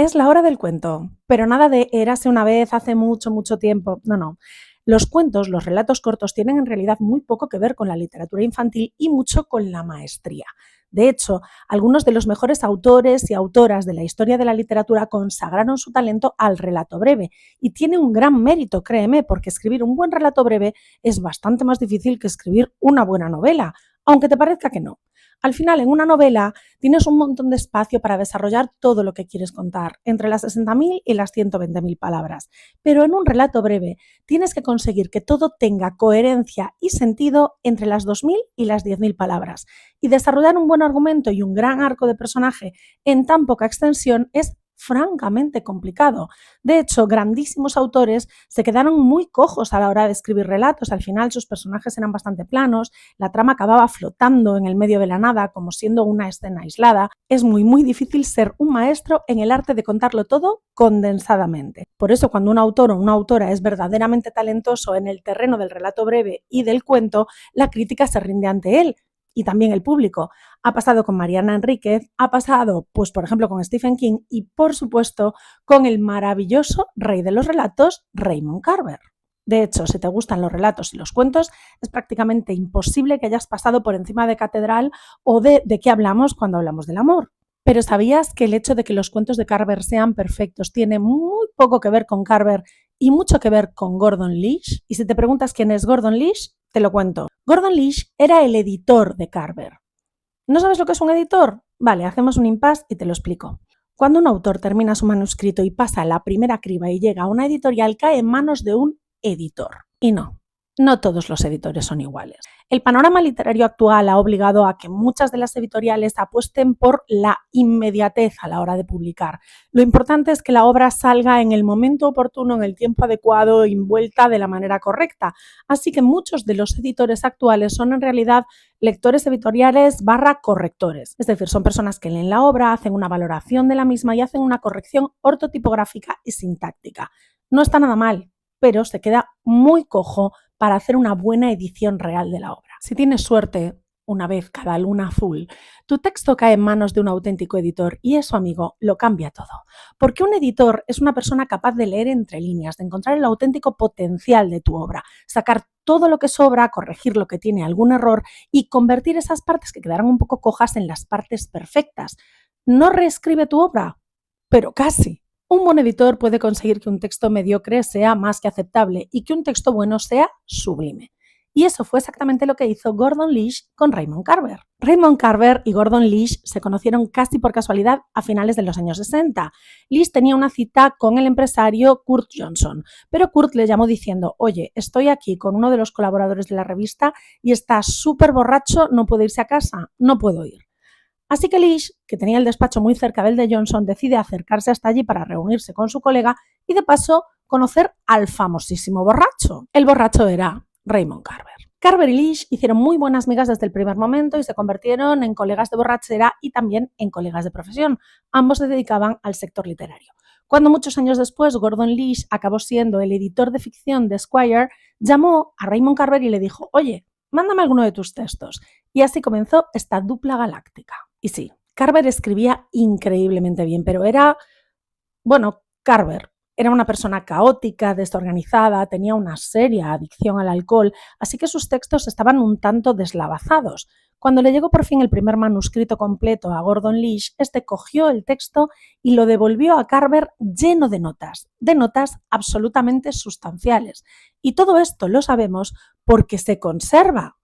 Es la hora del cuento, pero nada de érase una vez hace mucho, mucho tiempo. No, no. Los cuentos, los relatos cortos, tienen en realidad muy poco que ver con la literatura infantil y mucho con la maestría. De hecho, algunos de los mejores autores y autoras de la historia de la literatura consagraron su talento al relato breve. Y tiene un gran mérito, créeme, porque escribir un buen relato breve es bastante más difícil que escribir una buena novela, aunque te parezca que no. Al final, en una novela tienes un montón de espacio para desarrollar todo lo que quieres contar, entre las 60.000 y las 120.000 palabras. Pero en un relato breve tienes que conseguir que todo tenga coherencia y sentido entre las 2.000 y las 10.000 palabras. Y desarrollar un buen argumento y un gran arco de personaje en tan poca extensión es francamente complicado. De hecho, grandísimos autores se quedaron muy cojos a la hora de escribir relatos. Al final sus personajes eran bastante planos, la trama acababa flotando en el medio de la nada como siendo una escena aislada. Es muy difícil ser un maestro en el arte de contarlo todo condensadamente. Por eso cuando un autor o una autora es verdaderamente talentoso en el terreno del relato breve y del cuento, la crítica se rinde ante él. Y también el público. Ha pasado con Mariana Enríquez, ha pasado, pues por ejemplo, con Stephen King y, por supuesto, con el maravilloso rey de los relatos, Raymond Carver. De hecho, si te gustan los relatos y los cuentos, es prácticamente imposible que hayas pasado por encima de Catedral o de qué hablamos cuando hablamos del amor. Pero ¿sabías que el hecho de que los cuentos de Carver sean perfectos tiene muy poco que ver con Carver y mucho que ver con Gordon Lish? Y si te preguntas quién es Gordon Lish, te lo cuento. Gordon Lish era el editor de Carver. ¿No sabes lo que es un editor? Vale, hacemos un impasse y te lo explico. Cuando un autor termina su manuscrito y pasa la primera criba y llega a una editorial, cae en manos de un editor. Y no todos los editores son iguales. El panorama literario actual ha obligado a que muchas de las editoriales apuesten por la inmediatez a la hora de publicar. Lo importante es que la obra salga en el momento oportuno, en el tiempo adecuado, envuelta de la manera correcta. Así que muchos de los editores actuales son en realidad lectores editoriales / correctores. Es decir, son personas que leen la obra, hacen una valoración de la misma y hacen una corrección ortotipográfica y sintáctica. No está nada mal, pero se queda muy cojo para hacer una buena edición real de la obra. Si tienes suerte, una vez cada luna azul, tu texto cae en manos de un auténtico editor y eso, amigo, lo cambia todo. Porque un editor es una persona capaz de leer entre líneas, de encontrar el auténtico potencial de tu obra, sacar todo lo que sobra, corregir lo que tiene algún error y convertir esas partes que quedaron un poco cojas en las partes perfectas. No reescribe tu obra, pero casi. Un buen editor puede conseguir que un texto mediocre sea más que aceptable y que un texto bueno sea sublime. Y eso fue exactamente lo que hizo Gordon Lish con Raymond Carver. Raymond Carver y Gordon Lish se conocieron casi por casualidad a finales de los años 60. Lish tenía una cita con el empresario Kurt Johnson, pero Kurt le llamó diciendo: oye, estoy aquí con uno de los colaboradores de la revista y está súper borracho, no puede irse a casa, no puedo ir. Así que Lish, que tenía el despacho muy cerca del de Johnson, decide acercarse hasta allí para reunirse con su colega y de paso conocer al famosísimo borracho. El borracho era Raymond Carver. Carver y Lish hicieron muy buenas migas desde el primer momento y se convirtieron en colegas de borrachera y también en colegas de profesión. Ambos se dedicaban al sector literario. Cuando muchos años después Gordon Lish acabó siendo el editor de ficción de Esquire, llamó a Raymond Carver y le dijo: oye, mándame alguno de tus textos. Y así comenzó esta dupla galáctica. Y sí, Carver escribía increíblemente bien, pero Carver era una persona caótica, desorganizada, tenía una seria adicción al alcohol, así que sus textos estaban un tanto deslavazados. Cuando le llegó por fin el primer manuscrito completo a Gordon Lish, este cogió el texto y lo devolvió a Carver lleno de notas absolutamente sustanciales. Y todo esto lo sabemos porque se conserva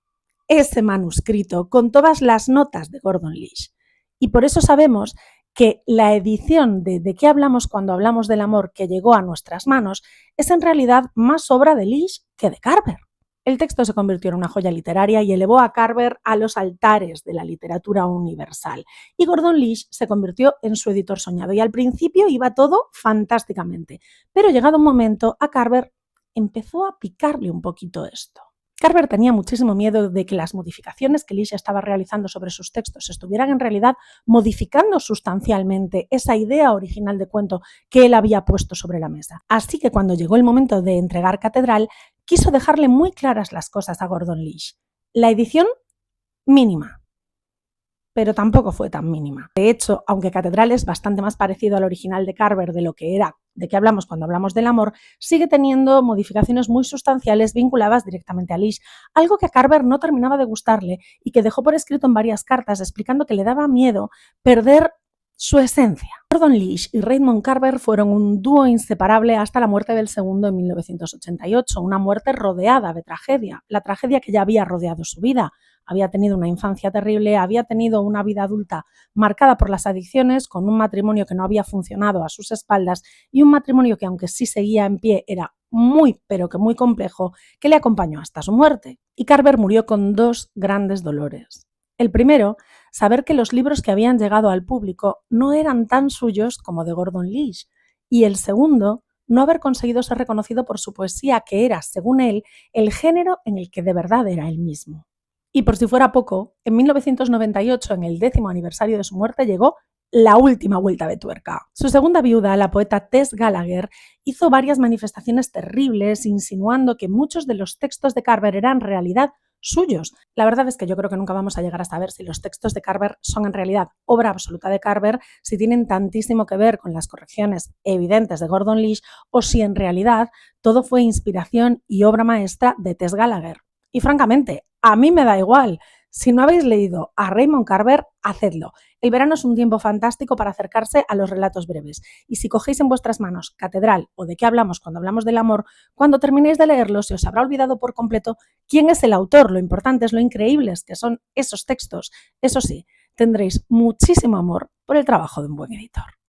ese manuscrito con todas las notas de Gordon Lish. Y por eso sabemos que la edición de qué hablamos cuando hablamos del amor que llegó a nuestras manos es en realidad más obra de Lish que de Carver. El texto se convirtió en una joya literaria y elevó a Carver a los altares de la literatura universal. Y Gordon Lish se convirtió en su editor soñado. Y al principio iba todo fantásticamente. Pero llegado un momento, a Carver empezó a picarle un poquito esto. Carver tenía muchísimo miedo de que las modificaciones que Lish estaba realizando sobre sus textos estuvieran en realidad modificando sustancialmente esa idea original de cuento que él había puesto sobre la mesa. Así que cuando llegó el momento de entregar Catedral, quiso dejarle muy claras las cosas a Gordon Lish. La edición mínima, pero tampoco fue tan mínima. De hecho, aunque Catedral es bastante más parecido al original de Carver de lo que era, de qué hablamos cuando hablamos del amor, sigue teniendo modificaciones muy sustanciales vinculadas directamente a Lish, algo que a Carver no terminaba de gustarle y que dejó por escrito en varias cartas explicando que le daba miedo perder su esencia. Gordon Lish y Raymond Carver fueron un dúo inseparable hasta la muerte del segundo en 1988, una muerte rodeada de tragedia, la tragedia que ya había rodeado su vida. Había tenido una infancia terrible, había tenido una vida adulta marcada por las adicciones, con un matrimonio que no había funcionado a sus espaldas y un matrimonio que, aunque sí seguía en pie, era muy, pero que muy complejo, que le acompañó hasta su muerte. Y Carver murió con dos grandes dolores. El primero, saber que los libros que habían llegado al público no eran tan suyos como de Gordon Lish. Y el segundo, no haber conseguido ser reconocido por su poesía, que era, según él, el género en el que de verdad era él mismo. Y por si fuera poco, en 1998, en el 10º aniversario de su muerte, llegó la última vuelta de tuerca. Su segunda viuda, la poeta Tess Gallagher, hizo varias manifestaciones terribles, insinuando que muchos de los textos de Carver eran en realidad suyos. La verdad es que yo creo que nunca vamos a llegar a saber si los textos de Carver son en realidad obra absoluta de Carver, si tienen tantísimo que ver con las correcciones evidentes de Gordon Lish o si en realidad todo fue inspiración y obra maestra de Tess Gallagher. Y francamente, a mí me da igual. Si no habéis leído a Raymond Carver, hacedlo. El verano es un tiempo fantástico para acercarse a los relatos breves. Y si cogéis en vuestras manos Catedral o de qué hablamos cuando hablamos del amor, cuando terminéis de leerlo se os habrá olvidado por completo quién es el autor. Lo importante es lo increíbles que son esos textos. Eso sí, tendréis muchísimo amor por el trabajo de un buen editor.